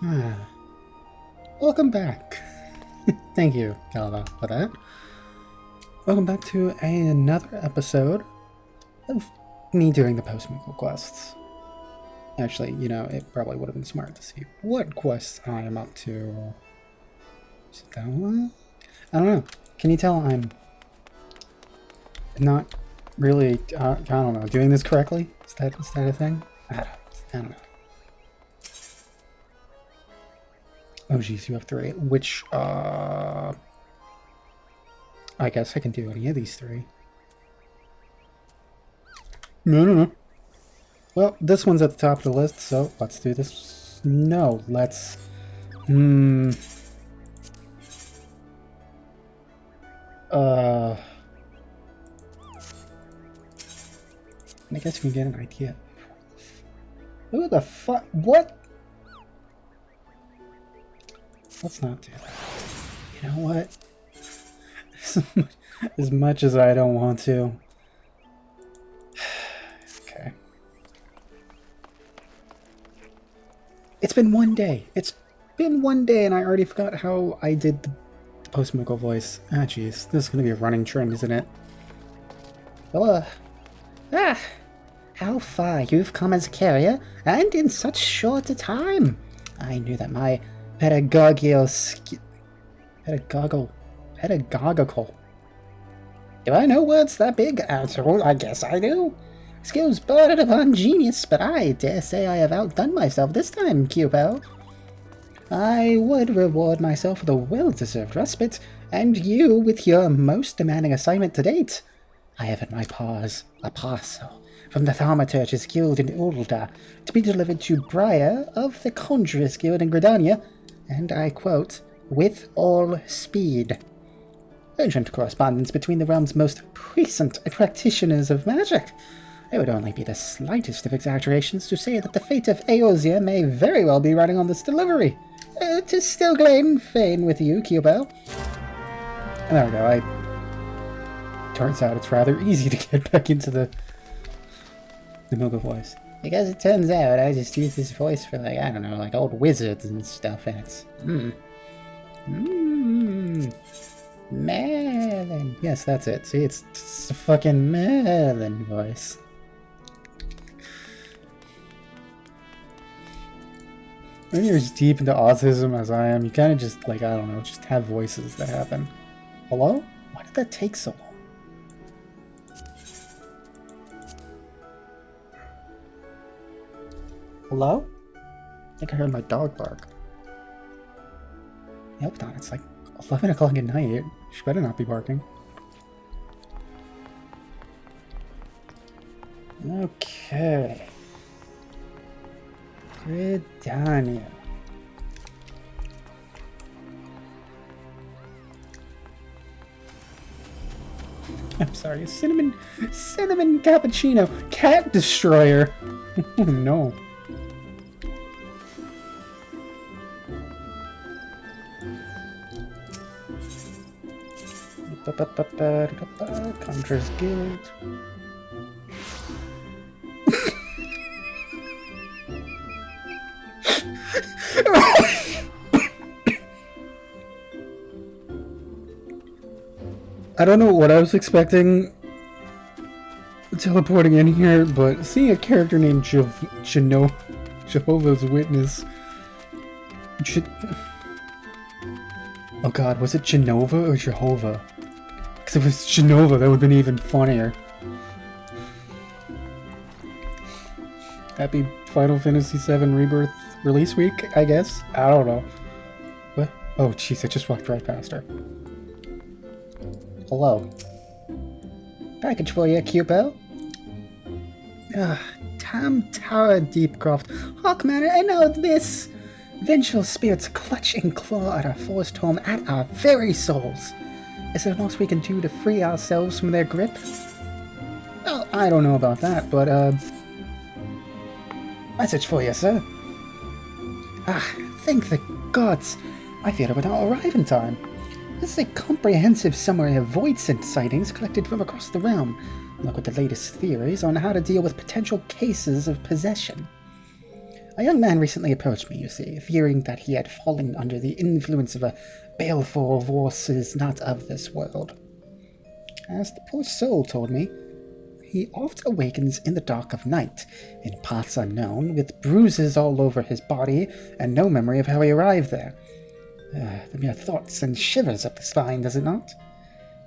Ah, welcome back. Thank you, Galva, for that. Welcome back to another episode of me doing the post-Moogle quests. Actually, you know, it probably would have been smart to see what quests I am up to. Is it that one? I don't know. Can you tell I'm not really, I don't know, doing this correctly? Is that a thing? I don't know. Oh geez, you have 3. Which, I guess I can do any of these 3. No. Well, this one's at the top of the list, so let's do this. No, let's... I guess we can get an idea. Who the fuck? What? Let's not do that. You know what? As much as I don't want to. Okay. It's been one day. It's been one day and I already forgot how I did the post-Moogle voice. Ah, jeez. This is going to be a running trend, isn't it? Well, how far you've come as a carrier, and in such short a time. I knew that my pedagogical... Do I know words that big? I guess I do. Skills bordered upon genius, but I dare say I have outdone myself this time, Cupel. I would reward myself with a well-deserved respite, and you with your most demanding assignment to date. I have in my paws a parcel from the Thaumaturge's Guild in Ulda to be delivered to Briar of the Conjurer's Guild in Gridania, and I quote, with all speed. Urgent correspondence between the realm's most puissant practitioners of magic. It would only be the slightest of exaggerations to say that the fate of Eorzea may very well be riding on this delivery. 'Tis still glain fain with you, Cubel. And there we go. Turns out it's rather easy to get back into the Moogle voice. Because it turns out I just use this voice for, like, I don't know, like old wizards and stuff, and it's... Merlin. Yes, that's it. See, it's a fucking Merlin voice. When you're as deep into autism as I am, you kind of just, like, I don't know, just have voices that happen. Hello? Why did that take so long? Hello? I think I heard my dog bark. I hope not. It's like 11 o'clock at night. She better not be barking. Okay. Gridania. I'm sorry, cinnamon cappuccino, cat destroyer. Oh no. Conjurer's Guild. I don't know what I was expecting teleporting in here, but seeing a character named Jehovah's Witness. Oh god, was it Genova or Jehovah? Because if it was Genova, that would have been even funnier. Happy Final Fantasy VII Rebirth release week, I guess? I don't know. What? Oh jeez, I just walked right past her. Hello. Package for you, Cupel. Tam Tower Deepcroft. Hawkman, I know this. Vengeful spirits clutch and claw at our forest home, at our very souls. Is there much we can do to free ourselves from their grip? Well, I don't know about that, but, message for you, sir. Thank the gods. I feared I would not arrive in time. This is a comprehensive summary of void scent sightings collected from across the realm, along with the latest theories on how to deal with potential cases of possession. A young man recently approached me, you see, fearing that he had fallen under the influence of a baleful forces not of this world. As the poor soul told me, he oft awakens in the dark of night, in parts unknown, with bruises all over his body, and no memory of how he arrived there. The mere thought sends shivers up the spine, does it not?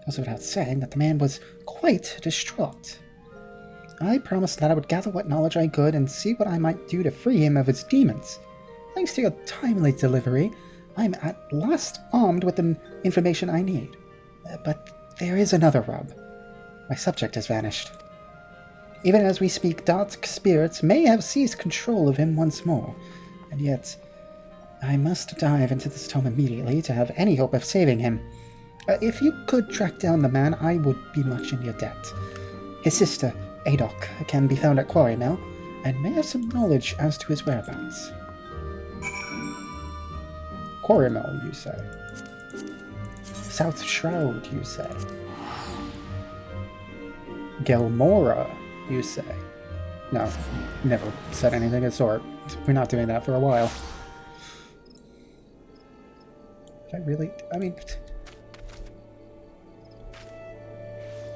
It goes without saying that the man was quite distraught. I promised that I would gather what knowledge I could and see what I might do to free him of his demons. Thanks to your timely delivery, I am at last armed with the information I need. But there is another rub. My subject has vanished. Even as we speak, dark spirits may have seized control of him once more, and yet I must dive into this tome immediately to have any hope of saving him. If you could track down the man, I would be much in your debt. His sister, Adok, can be found at Quarry Mill, and may have some knowledge as to his whereabouts. Quarry Mill, you say? South Shroud, you say? Gelmora, you say? No, never said anything of the sort. We're not doing that for a while. I mean...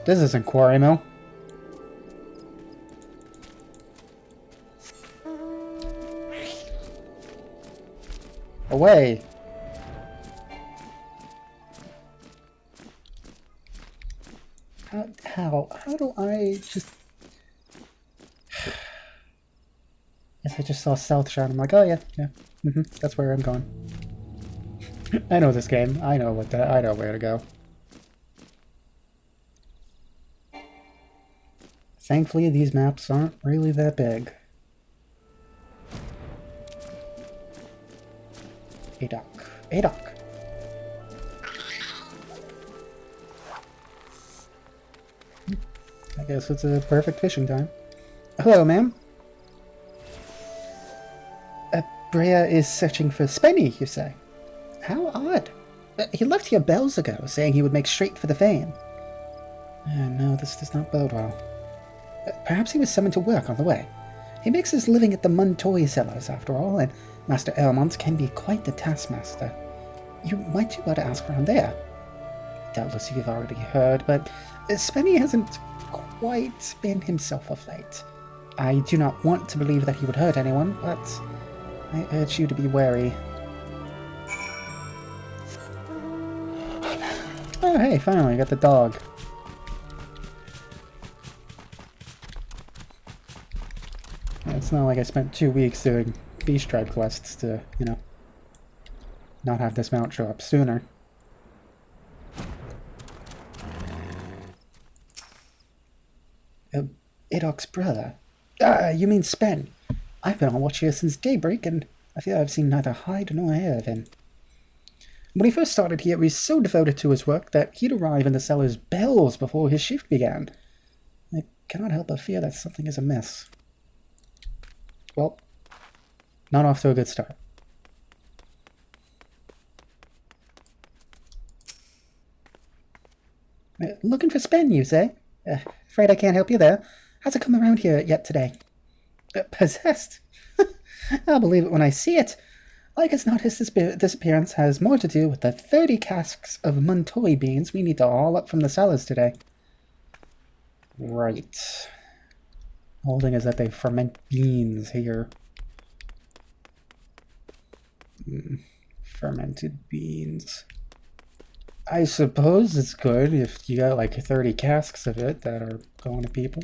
This isn't Quarry Mill. Away! How do I just... Yes, I just saw South Shroud. I'm like, oh yeah, that's where I'm going. I know this game. I know where to go. Thankfully, these maps aren't really that big. Adok. I guess it's a perfect fishing time. Hello, ma'am. Brea is searching for Spenny, you say? How odd. He left here bells ago, saying he would make straight for the vein. No, this does not bode well. Perhaps he was summoned to work on the way. He makes his living at the Muntoy cellars, after all, and Master Elmont can be quite the taskmaster. You might do well to ask around there. Doubtless you've already heard, but Spenny hasn't quite been himself of late. I do not want to believe that he would hurt anyone, but I urge you to be wary. Oh hey, finally, got the dog. It's not like I spent 2 weeks doing Beast Tribe quests to, you know, not have this mount show up sooner. Adok's brother? You mean Spen. I've been on watch here since daybreak, and I feel I've seen neither hide nor hair of him. When he first started here, he was so devoted to his work that he'd arrive in the cellar's bells before his shift began. I cannot help but fear that something is amiss. Well, not off to a good start. Looking for Spen, you say? Afraid I can't help you there. Hasn't come around here yet today. Possessed? I'll believe it when I see it. Like as not, his disappearance has more to do with the 30 casks of Muntoy beans we need to haul up from the cellars today. Right. Holding is that they ferment beans here. Fermented beans. I suppose it's good if you got like 30 casks of it that are going to people.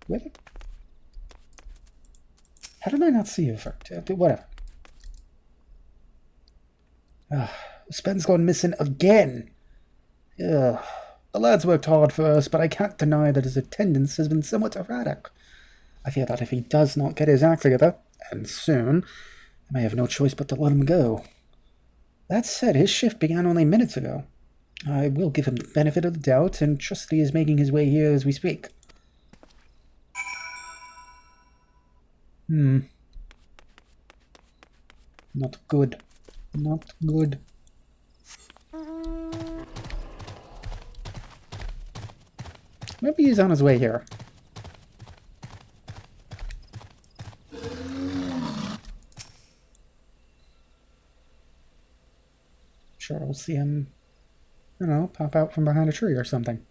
What? How did I not see you first? Whatever. Spen's gone missing again. The lad's worked hard for us, but I can't deny that his attendance has been somewhat erratic. I fear that if he does not get his act together, and soon, I may have no choice but to let him go. That said, his shift began only minutes ago. I will give him the benefit of the doubt and trust that he is making his way here as we speak. Not good. Not good. Maybe he's on his way here. sure we'll see him, you know, pop out from behind a tree or something.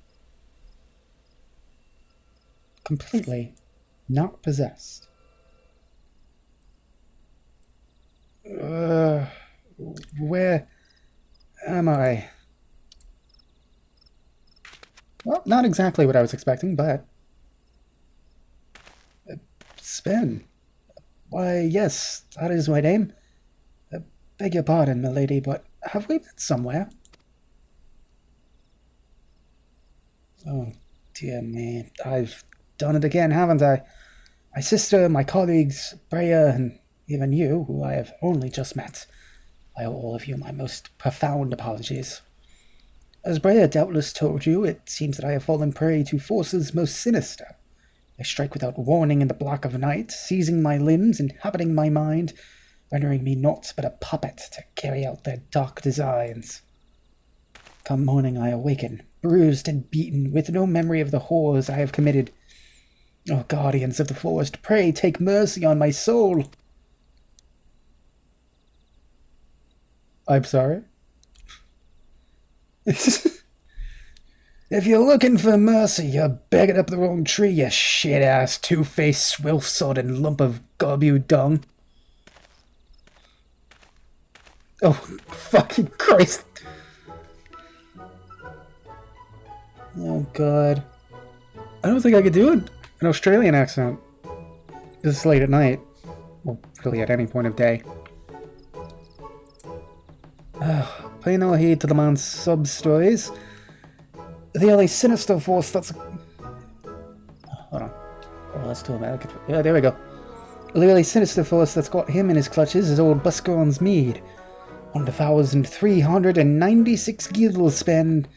Completely not possessed. Where am I? Well, not exactly what I was expecting, but... Sven. Why, yes, that is my name. Beg your pardon, milady, but have we met somewhere? Oh, dear me. I've done it again, haven't I? My sister, my colleagues, Brea, and even you, who I have only just met. I owe all of you my most profound apologies. As Brea doubtless told you, it seems that I have fallen prey to forces most sinister. They strike without warning in the black of night, seizing my limbs, inhabiting my mind, rendering me naught but a puppet to carry out their dark designs. Come morning I awaken, bruised and beaten, with no memory of the horrors I have committed. O guardians of the forest, pray take mercy on my soul. I'm sorry? If you're looking for mercy, you're begging up the wrong tree, you shit-ass, two-faced, swill-sodden lump of gobu dung. Oh, fucking Christ. Oh, God. I don't think I could do an Australian accent this late at night. Well, really at any point of day. Pay no heed to the man's sub-stories. The only sinister force that's... Hold on. Oh, that's too American. Yeah, there we go. The only sinister force that's got him in his clutches is old Buscaron's mead. 1,396 guilders spend.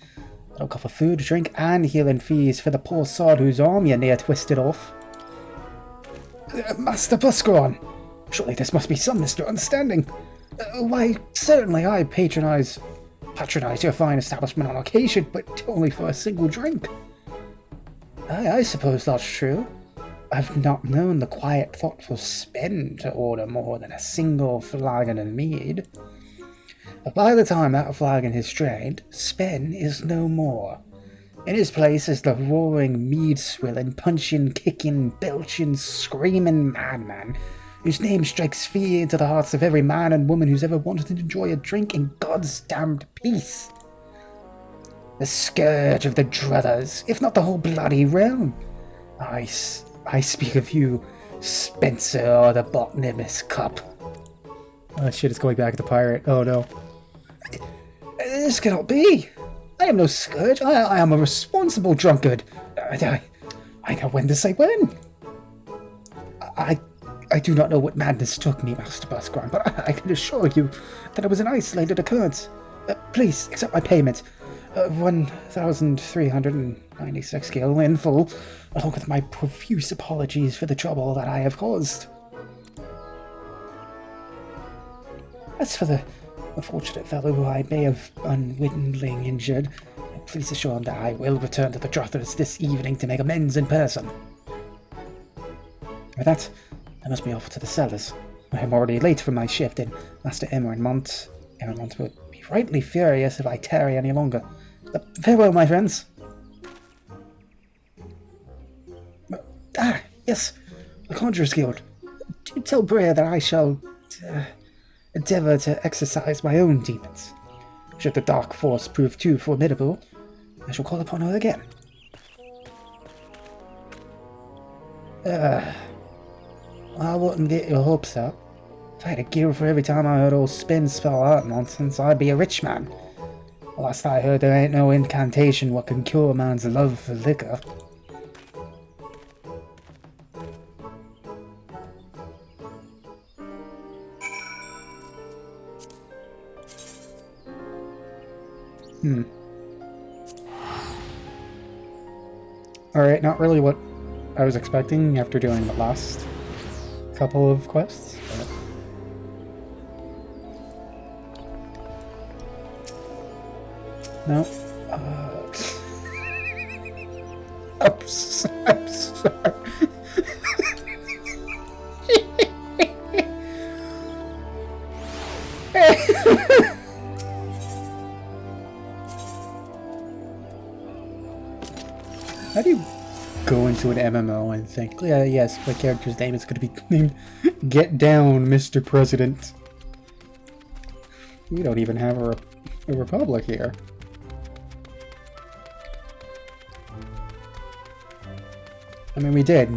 That'll cover food, drink, and healing fees for the poor sod whose arm you near twisted off. Master Buscaron! Surely this must be some misunderstanding. Why, certainly I patronize your fine establishment on occasion, but only for a single drink. I suppose that's true. I've not known the quiet, thoughtful Sven to order more than a single flagon of mead. But by the time that flagon is drained, Sven is no more. In his place is the roaring, mead-swilling, punching, kicking, belching, screaming madman, whose name strikes fear into the hearts of every man and woman who's ever wanted to enjoy a drink in God's damned peace. The scourge of the druthers, if not the whole bloody realm. I speak of you, Spencer, or the Bottomless Cup. Oh shit, it's going back to the pirate. Oh no. This cannot be. I am no scourge. I am a responsible drunkard. I know when to say when. I do not know what madness took me, Master Buscaron, but I can assure you that it was an isolated occurrence. Please, accept my payment. 1,396 gil in full, along with my profuse apologies for the trouble that I have caused. As for the unfortunate fellow who I may have unwittingly injured, please assure him that I will return to the Druthers this evening to make amends in person. With that, I must be off to the cellars. I am already late for my shift, and Master Emermont would be rightly furious if I tarry any longer. Farewell, my friends. Yes, the Conjurer's Guild. Do tell Brea that I shall endeavour to exercise my own demons. Should the dark force prove too formidable, I shall call upon her again. I wouldn't get your hopes up. If I had a guild for every time I heard old Spin spell out nonsense, I'd be a rich man. Last I heard, there ain't no incantation what can cure a man's love for liquor. Alright, not really what I was expecting after doing the last couple of quests. But... no. I'm sorry. How do you go into an MMO and think, yeah, yes, my character's name is going to be named Get Down, Mr. President? We don't even have a republic here. I mean, we did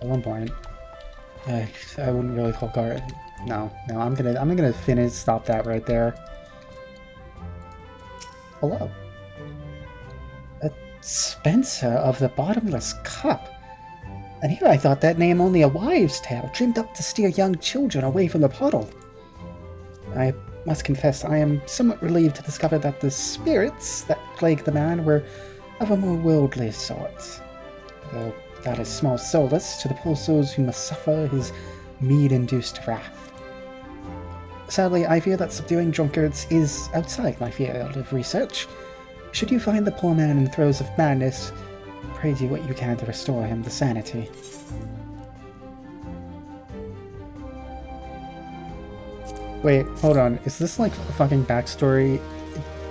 at one point. I wouldn't really call guard. No, I'm gonna stop that right there. Hello. A Spencer of the Bottomless Cup. And here I thought that name only a wives' tale, dreamed up to steer young children away from the puddle. I must confess, I am somewhat relieved to discover that the spirits that plague the man were of a more worldly sort. Though that is small solace to the poor souls who must suffer his mead-induced wrath. Sadly, I fear that subduing drunkards is outside my field of research. Should you find the poor man in throes of madness, pray do what you can to restore him to sanity. Wait, hold on. Is this like a fucking backstory?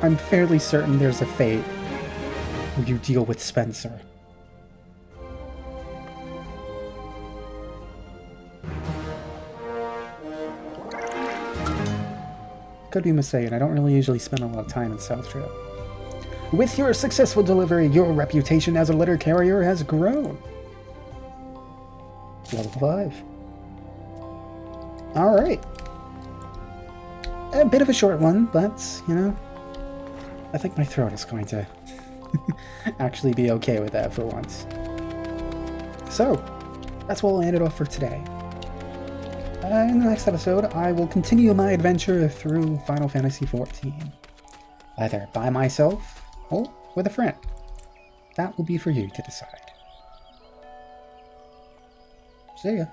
I'm fairly certain there's a fate where you deal with Spencer. Could be mistaken. I don't really usually spend a lot of time in South Trip. With your successful delivery, your reputation as a letter carrier has grown. Level 5. Alright. A bit of a short one, but, you know, I think my throat is going to actually be okay with that for once. So, that's what we'll end it off for today. In the next episode, I will continue my adventure through Final Fantasy XIV. Either by myself, or with a friend. That will be for you to decide. See ya.